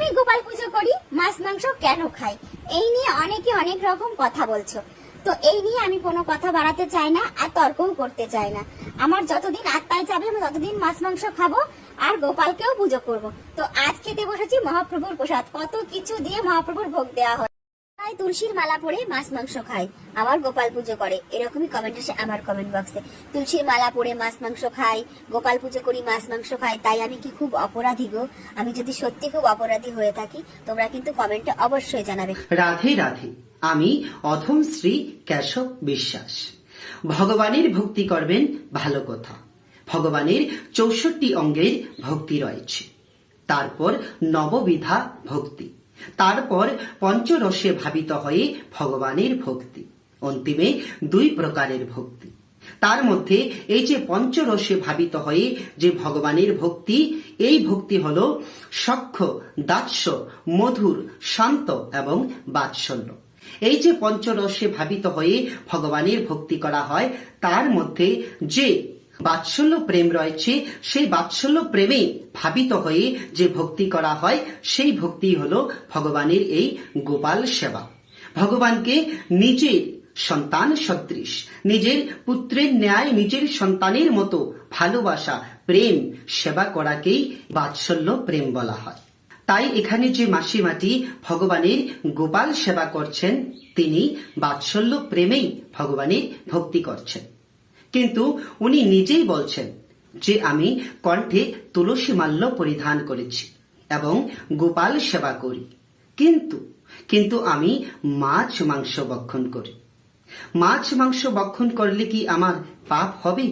আমি গোপাল পুজো করি, মাছ মাংস কেন খাই, এই নিয়ে অনেকে অনেক রকম কথা বলছো। তো এই নিয়ে আমি কোনো কথা বাড়াতে চাই না আর তর্কও করতে চাই না। আমার যতদিন আত্মায় যাবে আমি ততদিন মাছ মাংস খাবো আর গোপালকেও পুজো করব। তো আজ খেতে বসেছি মহাপ্রভুর প্রসাদ, কত কিছু দিয়ে মহাপ্রভুর ভোগ দেওয়া হয়। তুলসীর মালা পরে মাছ মাংস খায়, আবার গোপাল পুজো করে, এরকমই কমেন্ট আসে আমার কমেন্ট বক্সে। তুলসীর মালা পরে মাছ মাংস খাই, গোপাল পুজো করি, মাছ মাংস খাই, তাই আমি কি খুব অপরাধী গো? আমি যদি সত্যি খুব অপরাধী হয়ে থাকি তোমরা কিন্তু কমেন্টে অবশ্যই জানাবে। রাধে রাধে। আমি অধম শ্রী কেশব বিশ্বাস। ভগবানের ভক্তি করবেন ভালো কথা। ভগবানের 64 অঙ্গের ভক্তি রয়েছে, তারপর নববিধা ভক্তি, তারপর পঞ্চরসে ভাবিত হয়ে ভগবানের ভক্তি, অন্তিমে 2 প্রকারের ভক্তি। তার মধ্যে এই যে পঞ্চরসে ভাবিত হয়ে যে ভগবানের ভক্তি, এই ভক্তি হলো সখ্য, দাস্য, মধুর, শান্ত এবং বাৎসল্য। এই যে পঞ্চরসে ভাবিত হয়ে ভগবানের ভক্তি করা হয়, তার মধ্যে যে বাৎসল্য প্রেম রয়েছে, সেই বাৎসল্য প্রেমে ভাবিত হয়ে যে ভক্তি করা হয়, সেই ভক্তি হলো ভগবানের এই গোপাল সেবা। ভগবানকে নিজের সন্তান সদৃশ, নিজের পুত্রের ন্যায় নিজের সন্তানের মতো ভালোবাসা, প্রেম, সেবা করাকেই বাৎসল্য প্রেম বলা হয়। তাই এখানে যে মাসিমাটি ভগবানের গোপাল সেবা করছেন, তিনি বাৎসল্য প্রেমেই ভগবানের ভক্তি করছেন। কিন্তু উনি নিজেই বলছেন যে আমি কণ্ঠে তুলসী মাল্য পরিধান করেছি এবং গোপাল সেবা করি, কিন্তু আমি মাছ মাংস ভক্ষণ করি। মাছ মাংস ভক্ষণ করলে কি আমার পাপ হবে,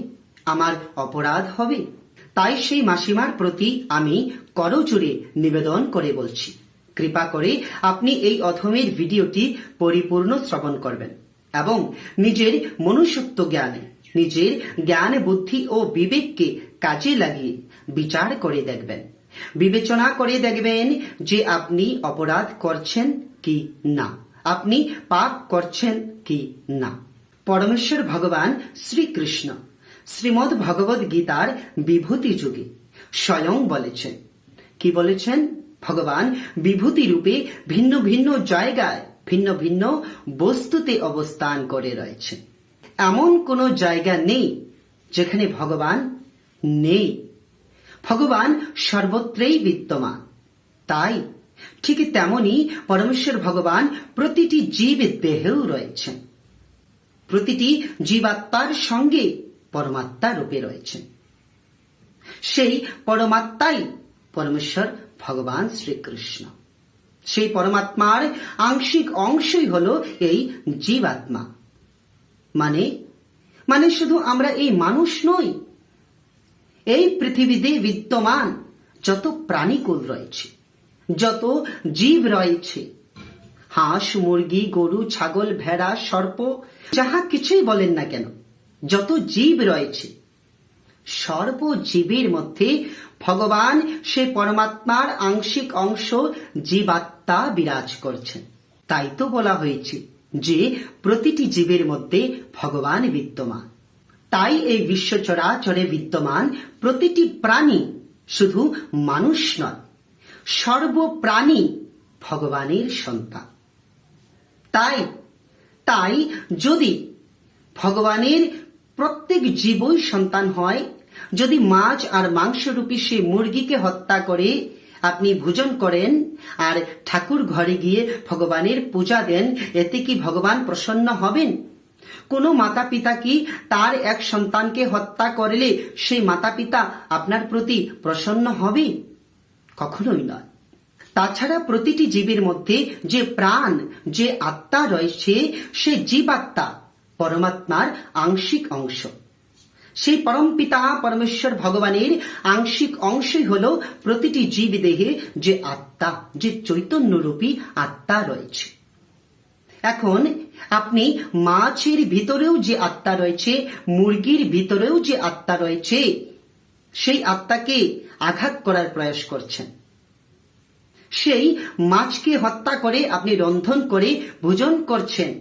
আমার অপরাধ হবে? তাই সেই মাসিমার প্রতি আমি করজোড়ে নিবেদন করে বলছি, কৃপা করে আপনি এই অধমের ভিডিওটি পরিপূর্ণ শ্রবণ করবেন এবং নিজের মনুষ্যত্ব জ্ঞানে, নিজের জ্ঞান, বুদ্ধি ও বিবেককে কাজে লাগিয়ে বিচার করে দেখবেন, বিবেচনা করে দেখবেন যে আপনি অপরাধ করছেন কি না, আপনি পাপ করছেন কি না। পরমেশ্বর ভগবান শ্রীকৃষ্ণ শ্রীমদ্ ভগবদ গীতার বিভূতি যুগে স্বয়ং বলেছেন, কি বলেছেন? ভগবান বিভূতি রূপে ভিন্ন ভিন্ন জায়গায় ভিন্ন ভিন্ন বস্তুতে অবস্থান করে রয়েছেন। এমন কোন জায়গা নেই যেখানে ভগবান নেই। ভগবান সর্বত্রই বিদ্যমান। তাই ঠিক তেমনি পরমেশ্বর ভগবান প্রতিটি জীবের দেহেও রয়েছেন, প্রতিটি জীবাত্মার সঙ্গে পরমাত্মা রূপে রয়েছেন। সেই পরমাত্মাই পরমেশ্বর ভগবান শ্রীকৃষ্ণ। সেই পরমাত্মার আংশিক অংশই হলো এই জীবাত্মা। মানে শুধু আমরা এই মানুষ নই, এই পৃথিবীতে বিদ্যমান যত প্রাণীকুল রয়েছে, যত জীব রয়েছে, হাঁস, মুরগি, গরু, ছাগল, ভেড়া, সর্প, যাহা কিছুই বলেন না কেন, যত জীব রয়েছে, সর্বজীবের মধ্যে ভগবান সে পরমাত্মার আংশিক অংশ জীবাত্মা বিরাজ করছেন। তাই তো বলা হয়েছে যে প্রতিটি জীবের মধ্যে ভগবান বিদ্যমান। তাই এই বিশ্ব চরাচরে বিদ্যমান প্রতিটি প্রাণী শুধু মানুষ নয়, সর্বপ্রাণী ভগবানের সন্তান। তাই যদি ভগবানের প্রত্যেক জীবই সন্তান হয়, যদি মাছ আর মাংসরূপী সে মুরগিকে হত্যা করে আপনি ভোজন করেন আর ঠাকুর ঘরে গিয়ে ভগবানের পূজা দেন, এতে কি ভগবান প্রসন্ন হবেন? কোন মাতা পিতা কি তার এক সন্তানকে হত্যা করলে সেই মাতা পিতা আপনার প্রতি প্রসন্ন হবে? কখনোই নয়। তাছাড়া প্রতিটি জীবের মধ্যে যে প্রাণ, যে আত্মা রয়েছে, সে জীবাত্মা পরমাত্মার আংশিক অংশ। সেই পরম পিতা পরমেশ্বর ভগবানের আংশিক অংশই হলো প্রতিটি জীব দেহে যে আত্মা, যে চৈতন্যরূপী আত্মা রয়েছে। এখন আপনি মাছের ভিতরেও যে আত্মা রয়েছে, মুরগির ভিতরেও যে আত্মা রয়েছে, সেই আত্মাকে আঘাত করার প্রয়াস করছেন। সেই মাছকে হত্যা করে আপনি রন্ধন করে ভোজন করছেন,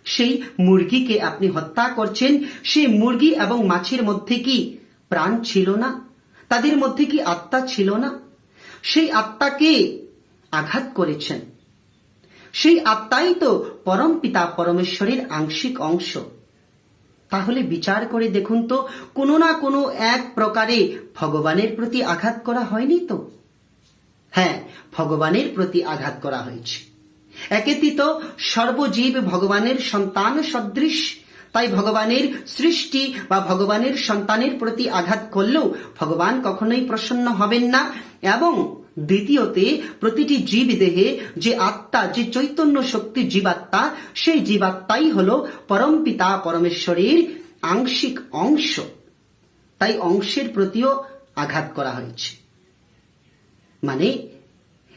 সেই মুরগিকে আপনি হত্যা করছেন। সেই মুরগি এবং মাছের মধ্যে কি প্রাণ ছিল না? তাদের মধ্যে কি আত্মা ছিল না? সেই আত্মাকে আঘাত করেছেন, সেই আত্মাই তো পরম পিতা পরমেশ্বরের আংশিক অংশ। তাহলে বিচার করে দেখুন তো, কোনো না কোনো এক প্রকারে ভগবানের প্রতি আঘাত করা হয়নি তো? হ্যাঁ, ভগবানের প্রতি আঘাত করা হয়েছে। একেতি তো সর্বজীব ভগবানের সন্তান সদৃশ, তাই ভগবানের সৃষ্টি বা ভগবানের সন্তানের প্রতি আঘাত করলেও ভগবান কখনোই প্রসন্ন হবেন না। এবং দ্বিতীয়তে, প্রতিটি জীব দেহে যে আত্মা, যে চৈতন্য শক্তি জীবাত্মা, সেই জীবাত্মাই হলো পরম পিতা পরমেশ্বরের আংশিক অংশ। তাই অংশের প্রতিও আঘাত করা হয়েছে। মানে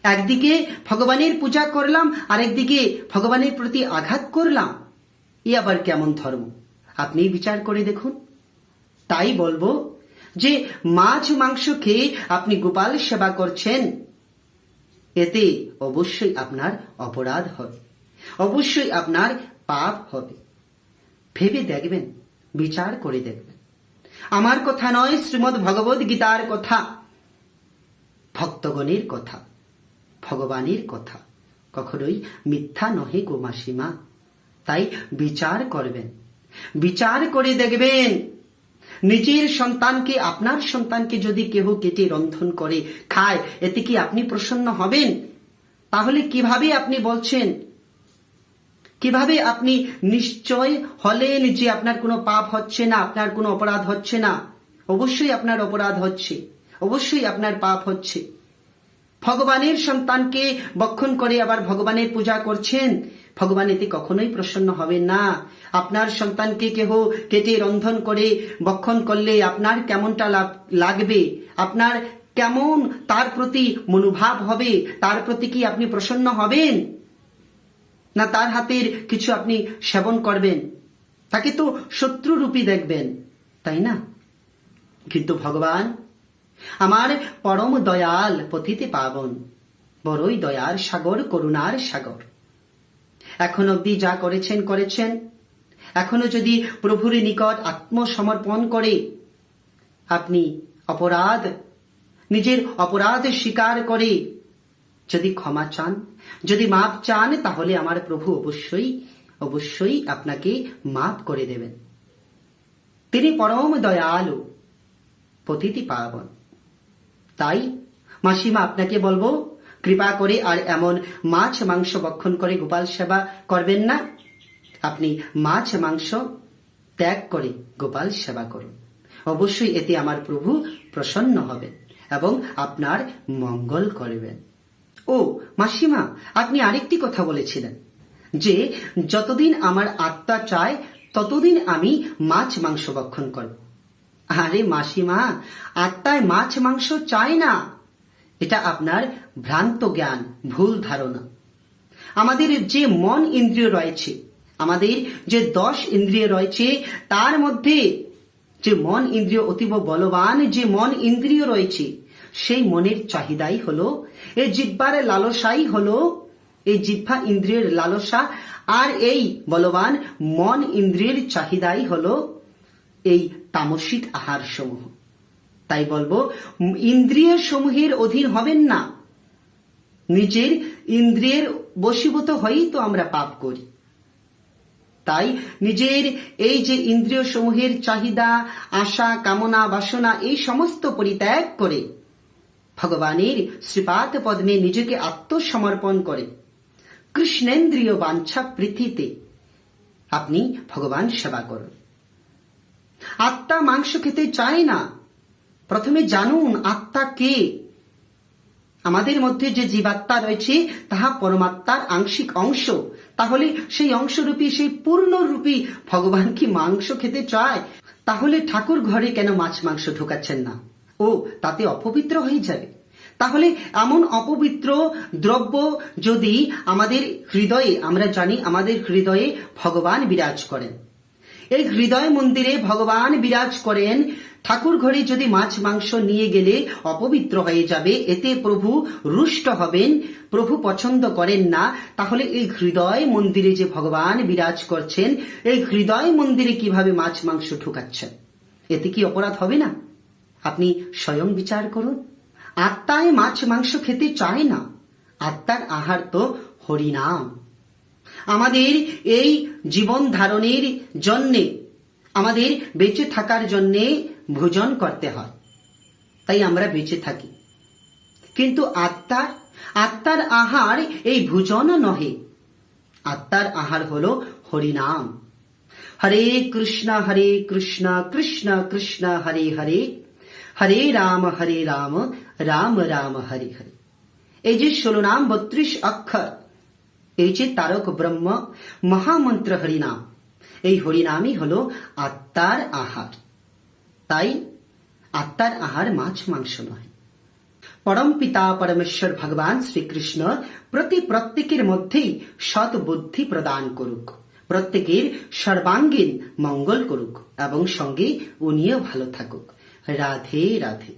একদিকে ভগবানের পূজা করলাম, আরেকদিকে ভগবানের প্রতি আঘাত করলাম, এ আবার কেমন ধর্ম? আপনি বিচার করে দেখুন। তাই বলবো যে মাছ মাংস খেয়ে আপনি গোপাল সেবা করছেন, এতে অবশ্যই আপনার অপরাধ হবে, অবশ্যই আপনার পাপ হবে। ভেবে দেখবেন, বিচার করে দেখবেন। আমার কথা নয়, শ্রীমদ্ ভগবদ গীতার কথা, ভক্তগণের কথা, ভগবানের কথা কখনোই মিথ্যা নহে গো মাসিমা। তাই বিচার করবেন, বিচার করে দেখবেন। নিজের সন্তানকে, আপনার সন্তানকে যদি কেহ কেটে রন্ধন করে খায়, এতে কি আপনি প্রসন্ন হবেন? তাহলে কিভাবে আপনি বলছেন, কিভাবে আপনি নিশ্চয় হলেন যে আপনার কোনো পাপ হচ্ছে না, আপনার কোনো অপরাধ হচ্ছে না? অবশ্যই আপনার অপরাধ হচ্ছে, অবশ্যই আপনার পাপ হচ্ছে। ভগবানের সন্তানকে বক্ষণ করে আবার ভগবানের পূজা করছেন, ভগবান এতে কখনোই প্রসন্ন হবেন না। আপনার সন্তানকে কেহ কেটে রন্ধন করে বক্ষণ করলে আপনার কেমনটা লাগবে, আপনার কেমন তার প্রতি মনোভাব হবে? তার প্রতি কি আপনি প্রসন্ন হবেন? না তার হাতের কিছু আপনি সেবন করবেন? তাকে তো শত্রুরূপী দেখবেন, তাই না? কিন্তু ভগবান আমার পরম দয়াল, পতিতে পাবন, বড়ই দয়ার সাগর, করুণার সাগর। এখন অবধি যা করেছেন করেছেন, এখনো যদি প্রভুর নিকট আত্মসমর্পণ করে আপনি অপরাধ, নিজের অপরাধ স্বীকার করে যদি ক্ষমা চান, যদি মাপ চান, তাহলে আমার প্রভু অবশ্যই অবশ্যই আপনাকে মাপ করে দেবেন। তিনি পরম দয়ালু, পতিতে পাবন। তাই মাসিমা আপনাকে বলবো, কৃপা করে আর এমন মাছ মাংস ভক্ষণ করে গোপাল সেবা করবেন না। আপনি মাছ মাংস ত্যাগ করে গোপাল সেবা করুন, অবশ্যই এতে আমার প্রভু প্রসন্ন হবেন এবং আপনার মঙ্গল করবেন। ও মাসিমা, আপনি আরেকটি কথা বলেছিলেন যে যতদিন আমার আত্মা চায় ততদিন আমি মাছ মাংস ভক্ষণ করব। আরে মাসিমা, আত্মায় মাছ মাংস চায় না, এটা আপনার ভ্রান্ত জ্ঞান, ভুল ধারণা। আমাদের যে মন ইন্দ্রিয় রয়েছে, আমাদের যে 10 ইন্দ্রিয় রয়েছে, তার মধ্যে যে মন ইন্দ্রিয় অতীব বলবান যে মন ইন্দ্রিয় রয়েছে, সেই মনের চাহিদাই হলো, এই জিহ্বার লালসাই হলো, এই জিহ্বা ইন্দ্রিয়ের লালসা, আর এই বলবান মন ইন্দ্রিয়ের চাহিদাই হলো এই তামসিক আহার সমূহ। তাই বলবো, ইন্দ্রিয় সমূহের অধীন হবেন না। নিজের ইন্দ্রিয়ের বশীভূত হয়েই তো আমরা পাপ করি। তাই নিজের এই যে ইন্দ্রিয় সমূহের চাহিদা, আশা, কামনা, বাসনা, এই সমস্ত পরিত্যাগ করে ভগবানের শ্রীপাদ পদ্মে নিজেকে আত্মসমর্পণ করে কৃষ্ণেন্দ্রিয় বাঞ্ছা পৃথিতে আপনি ভগবান সেবা করুন। আত্মা মাংস খেতে চায় না। প্রথমে জানুন আত্মা কে। আমাদের মধ্যে যে জীবাত্মা রয়েছে তাহা পরমাত্মার আংশিক অংশ। তাহলে সেই অংশরূপী, সেই পূর্ণরূপী ভগবান কি মাংস খেতে চায়? তাহলে ঠাকুর ঘরে কেন মাছ মাংস ঢোকাচ্ছেন না? ও তাতে অপবিত্র হয়ে যাবে। তাহলে এমন অপবিত্র দ্রব্য যদি আমাদের হৃদয়ে, আমরা জানি আমাদের হৃদয়ে ভগবান বিরাজ করেন, এই হৃদয় মন্দিরে ভগবান বিরাজ করেন, ঠাকুর ঘরে যদি মাছ মাংস নিয়ে গেলে অপবিত্র হয়ে যাবে, এতে প্রভু রুষ্ট হবেন, প্রভু পছন্দ করেন না। তাহলে এই হৃদয় মন্দিরে যে ভগবান বিরাজ করছেন, এই হৃদয় মন্দিরে কিভাবে মাছ মাংস ঢুকাচ্ছেন? এতে কি অপরাধ হবে না? আপনি স্বয়ং বিচার করুন। আত্মায় মাছ মাংস খেতে চায় না, আত্মার আহার তো হরিনাম। আমাদের এই জীবন ধারণের জন্যে, আমাদের বেঁচে থাকার জন্যে ভোজন করতে হয়, তাই আমরা বেঁচে থাকি। কিন্তু আত্মার আহার এই ভোজন নহে। আত্মার আহার হলো হরিনাম। হরে কৃষ্ণ কৃষ্ণ কৃষ্ণ হরে হরে, হরে রাম রাম রাম হরে হরে। এই যে 16 নাম 32 অক্ষর, এই যে তারক ব্রহ্ম মহামন্ত্র হরিনাম, এই হরিনামই হলো আত্মার আহার। তাই আত্মার আহার মাছ মাংস নয়। পরম পিতা পরমেশ্বর ভগবান শ্রীকৃষ্ণ প্রত্যেকের মধ্যেই সৎ বুদ্ধি প্রদান করুক, প্রত্যেকের সর্বাঙ্গীন মঙ্গল করুক এবং সঙ্গে উনিও ভালো থাকুক। রাধে রাধে।